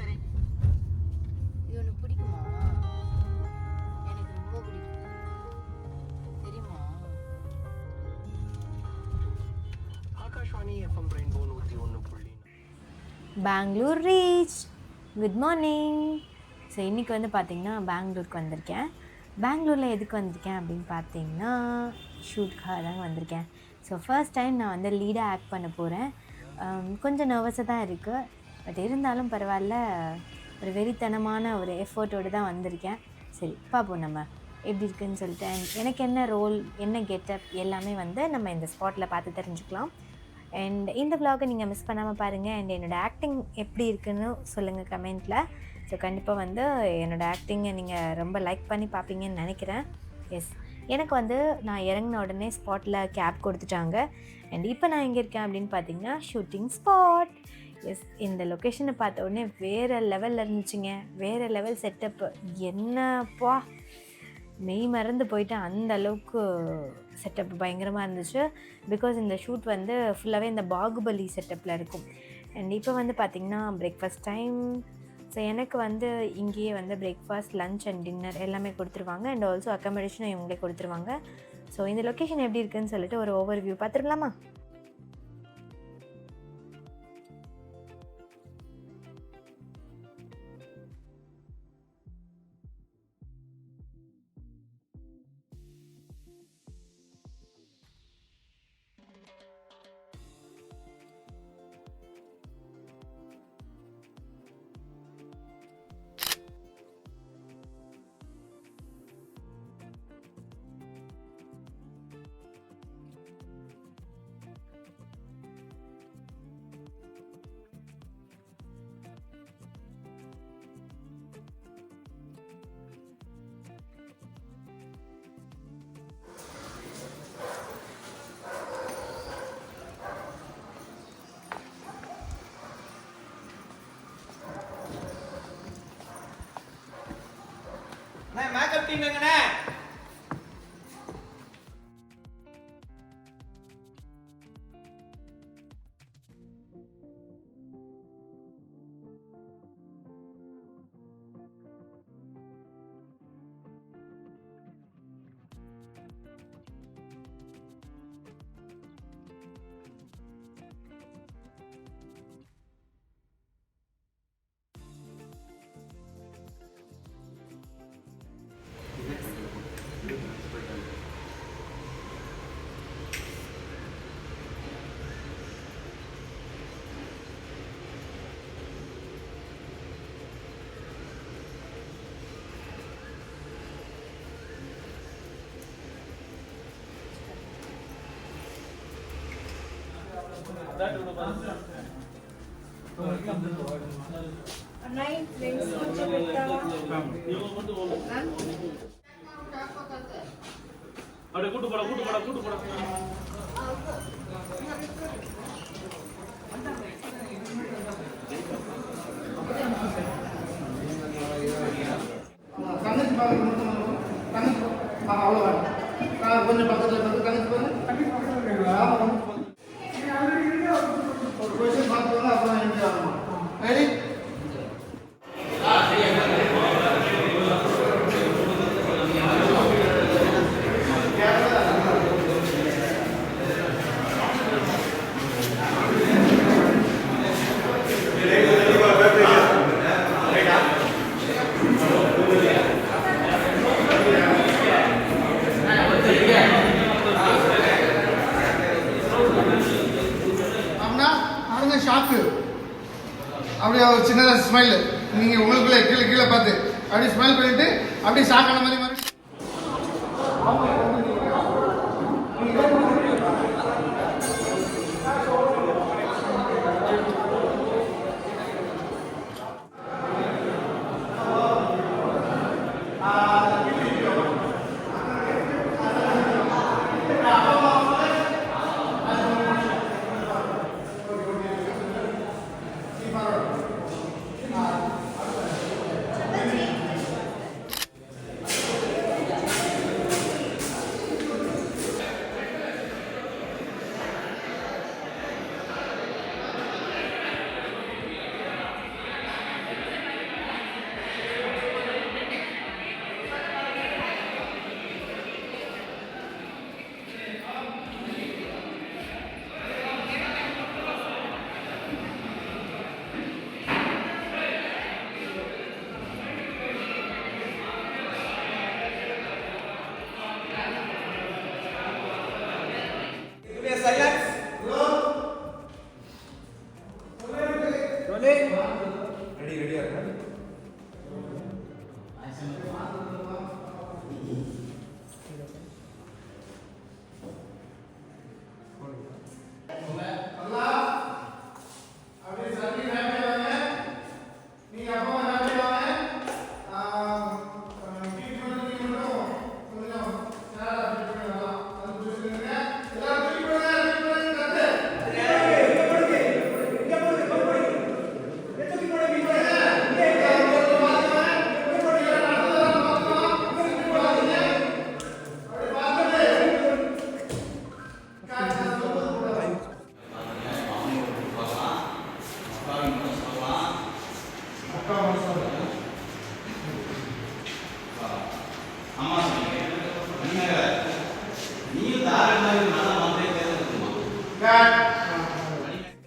இது உனக்கு பிடிக்குமா? எனக்கு ரொம்ப பிடிக்கும் தெரியுமா? Akashvani FM rainbow 101.4. Bengaluru reach. Good morning. So இன்றைக்கி வந்து பார்த்திங்கன்னா பெங்களூருக்கு வந்திருக்கேன். பெங்களூரில் எதுக்கு வந்திருக்கேன் அப்படின்னு பார்த்தீங்கன்னா ஷூட்காக தாங்க வந்திருக்கேன். ஸோ ஃபர்ஸ்ட் டைம் நான் வந்து லீடாக ஆக்ட் பண்ண போகிறேன். கொஞ்சம் நர்வஸாக தான் இருக்குது. பட் இருந்தாலும் பரவாயில்ல, ஒரு வெறித்தனமான ஒரு எஃபர்ட்டோடு தான் வந்திருக்கேன். சரி பார்ப்போம் நம்ம எப்படி இருக்குதுன்னு சொல்லிட்டு. எனக்கு என்ன ரோல், என்ன கெட்டப் எல்லாமே வந்து நம்ம இந்த ஸ்பாட்டில் பார்த்து தெரிஞ்சுக்கலாம். அண்ட் இந்த vlog-ஐ நீங்கள் மிஸ் பண்ணாமல் பாருங்கள். அண்ட் என்னோடய ஆக்டிங் எப்படி இருக்குன்னு சொல்லுங்கள் கமெண்ட்டில். ஸோ கண்டிப்பாக வந்து என்னோடய ஆக்டிங்கை நீங்கள் ரொம்ப லைக் பண்ணி பார்ப்பீங்கன்னு நினைக்கிறேன். எஸ், எனக்கு வந்து நான் இறங்கின உடனே ஸ்பாட்டில் கேப் கொடுத்துட்டாங்க. அண்ட் இப்போ நான் எங்கே இருக்கேன் அப்படின்னு பார்த்தீங்கன்னா ஷூட்டிங் ஸ்பாட். எஸ், இந்த லொக்கேஷனை பார்த்த உடனே வேறு லெவலில் இருந்துச்சுங்க. வேறு லெவல் செட்டப்பு. என்னப்பா, மெய் மறந்து போயிட்டேன். அந்த அளவுக்கு செட்டப் பயங்கரமாக இருந்துச்சு. பிகாஸ் இந்த ஷூட் வந்து ஃபுல்லாகவே இந்த பாகுபலி செட்டப்பில் இருக்கும். அண்ட் இப்போ வந்து பார்த்திங்கன்னா பிரேக்ஃபாஸ்ட் டைம். ஸோ எனக்கு வந்து இங்கேயே வந்து பிரேக்ஃபாஸ்ட், லன்ச் அண்ட் டின்னர் எல்லாமே கொடுத்துருவாங்க. அண்ட் ஆல்சோ அக்காமடேஷனும் இவங்களே கொடுத்துருவாங்க. ஸோ இந்த லொக்கேஷன் எப்படி இருக்குதுன்னு சொல்லிட்டு ஒரு ஓவர் வியூ பார்த்துருக்கலாமா? மேக்கப் டீம் எங்கண்ணே? கூட்டு போட கொஞ்சம் பக்கத்தில் கணக்கு ஒரு கொஸ்டின் பார்த்து அப்புறம் என்ஜாய் ஆகணும். ரெடி? ஷாக்கு அப்படியே ஒரு சின்ன ஸ்மைல். நீங்கள் உங்களுக்குள்ளே கீழே கீழே பார்த்து அப்படியே ஸ்மைல் பண்ணிட்டு அப்படியே ஷாக்கான மாதிரி மாதிரி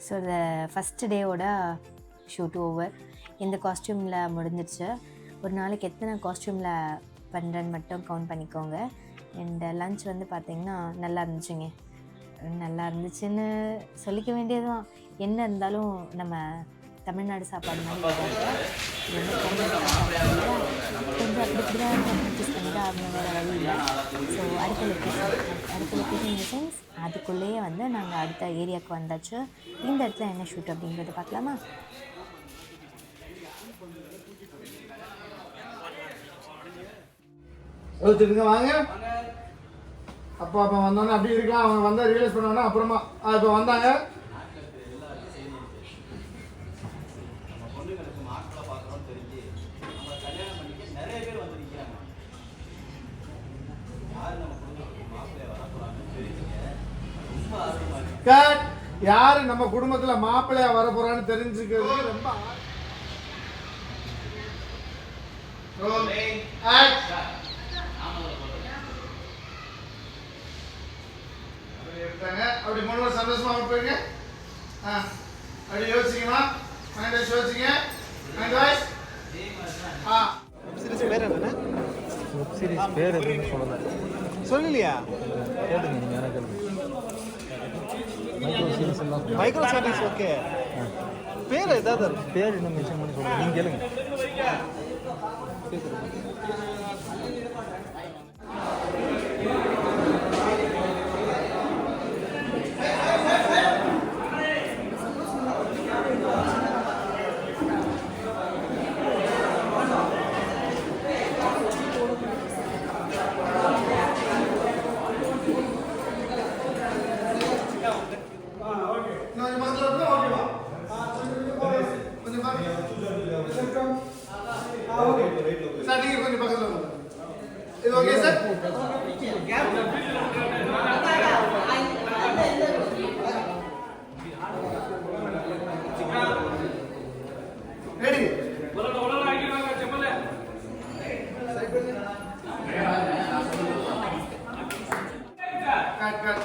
ஸோ த ஃபஸ்ட்டு டேவோட ஷூட் ஓவர். இந்த காஸ்ட்யூமில் முடிஞ்சிடுச்சு. ஒரு நாளைக்கு எத்தனை காஸ்ட்யூமில் பண்ணுறேன்னு மட்டும் கவுண்ட் பண்ணிக்கோங்க. அண்ட் லன்ச் வந்து பார்த்திங்கன்னா நல்லா இருந்துச்சுங்க. நல்லா இருந்துச்சுன்னு சொல்லிக்க வேண்டியது தான். என்ன இருந்தாலும் நம்ம தமிழ்நாடு சாப்பாடு மாதிரி கொஞ்சம் அப்படி இப்படி தான் ப்ராக்டிஸ் பண்ணி தான் ஆகணும், வேறு வழி இல்லை. ஸோ அடுத்த லொக்கேஷன் இந்த சென்ஸ் அதுக்குள்ளேயே வந்து நாங்கள் அடுத்த ஏரியாவுக்கு வந்தாச்சு. இந்த இடத்துல என்ன ஷூட் அப்படிங்கிறத பார்க்கலாமா? வாங்க. அப்பா அப்பா வந்தோன்னே அப்படி இருக்கலாம். அவங்க வந்தால் ரியலைஸ் பண்ணுவாங்கன்னா அப்புறமா இப்போ வந்தாங்க. யாரு நம்ம குடும்பத்துல மாப்பிள்ளையா வர போறான்னு தெரிஞ்சுக்கிறது ரொம்ப அப்படி 3 வருஷம் சந்தோஷமா போயிருங்க. அப்படி யோசிக்கமா மைண்ட் யோசிங்க. மைண்ட் வாய்ஸ் சீரிஸ் பேர் என்ன? வெப் சீரிஸ் பேர் எதுன்னு சொல்லல. சொல்லலையா? கேளுங்க நீங்க எனக்கு. Micro series okay. பேர் ஏதாவது பேர் இன்னும் மென்ஷன் பண்ணி சொல்லுங்க. நீங்க கேளுங்க. இது okay sir? Ready? Cut cut.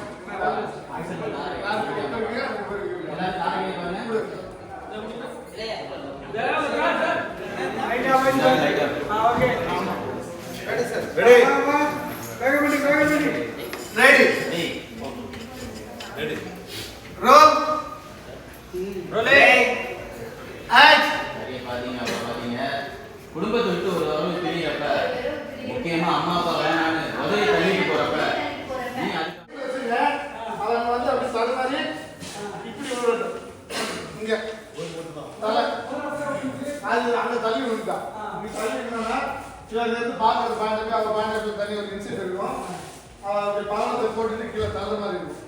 Ready? Ready? Roll. Rolling. Act. குடும்பத்தை விட்டு ஒரு அளவு தெரியறப்ப முக்கியமா அம்மா அப்பா வேணான்னு உதவி தள்ளிட்டு போறப்ப நீ அவங்க வந்து அப்படி தலை மாதிரி இப்படி விழுறது இங்க தலை அது அங்க தள்ளி விழுந்தா. நீ தள்ளி விழுந்தா இவங்க வந்து பாக்குறது பாண்டப்ப அவ பாண்டப்ப தண்ணி ஒரு இன்சிடென்ட் இருக்கும். அவ அப்படி பாலத்தை போட்டுட்டு கீழே தள்ள மாதிரி இருக்கும்.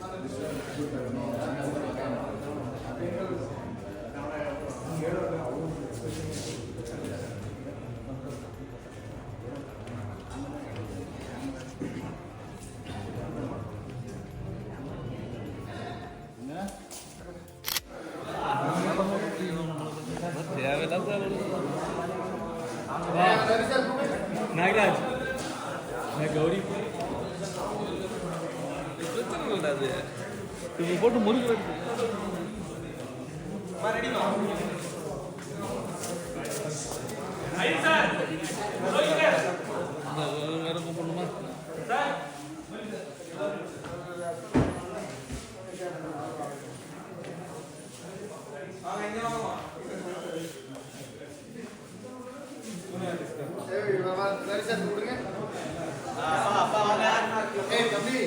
நாகராஜ் கௌரி இது போட்டு முறுக்கு வேற கூப்பிடணுமா? சரி சார் கொடுங்க. ஏய் தம்பி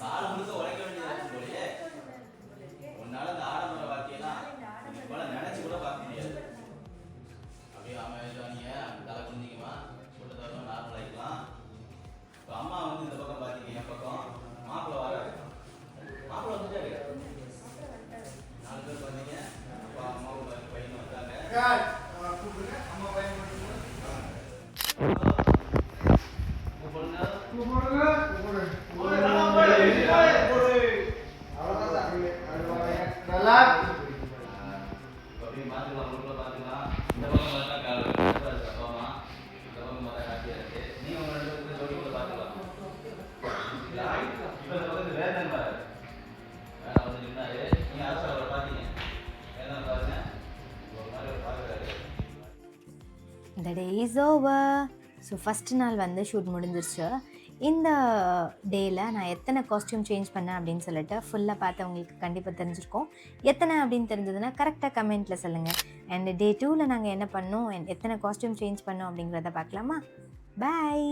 கால் முழுக்க உழைக்க வேண்டியது போலயே. உன்னால அந்த ஆடம்பர வாழ்க்கையெல்லாம் இப்பெல்லாம் நினைச்சு கூட பார்க்க முடியாது. அப்படியே அமைதியா தலை குந்திக்குமா, சுட்டு தரணும், நார்மல் ஆகிக்கலாம். இப்போ அம்மா வந்து இந்த பக்கம் பார்த்தீங்க, என் பக்கம் மாப்பிள்ளை வர மாப்பிள்ளை வந்துட்டாரு. 4 பேர் பார்த்தீங்க, அப்பா அம்மாவும் பையனும் வந்தாங்க. கூப்பிடுங்க. அம்மா பையன் பொண்ணு கூப்பிடுங்க. நல்லா அப்படியே பார்த்துக்கலாம், உள்ள பார்த்துக்கலாம். இந்த பக்கம் பார்த்தா அப்பா அம்மா, இந்த பக்கம் பார்த்தா காட்சியாக இருக்கு. நீங்க உங்க 2 பேருக்கு ஜோடி கூட பார்த்துக்கலாம். இப்போ இந்த பக்கத்து வேதன் பாரு, வேலை வந்து நின்னாரு. நீங்க அரசு அவரை பார்த்தீங்க, வேதன் பாருங்க, ஒரு மாதிரி அவர் பார்க்குறாரு. The day is over. So first நாள் வந்து ஷூட் முடிஞ்சிருச்சு. இந்த டேயில் நான் எத்தனை காஸ்டியூம் சேஞ்ச் பண்ணேன் அப்படின்னு சொல்லிட்டு ஃபுல்லாக பார்த்து உங்களுக்கு கண்டிப்பாக தெரிஞ்சிருக்கோம். எத்தனை அப்படின்னு தெரிஞ்சதுன்னா கரெக்டாக கமெண்ட்டில் சொல்லுங்கள். அண்ட் டே 2ல் நாங்கள் என்ன பண்ணோம், எத்தனை காஸ்டியூம் சேஞ்ச் பண்ணோம் அப்படிங்கிறத பார்க்கலாமா? பாய்.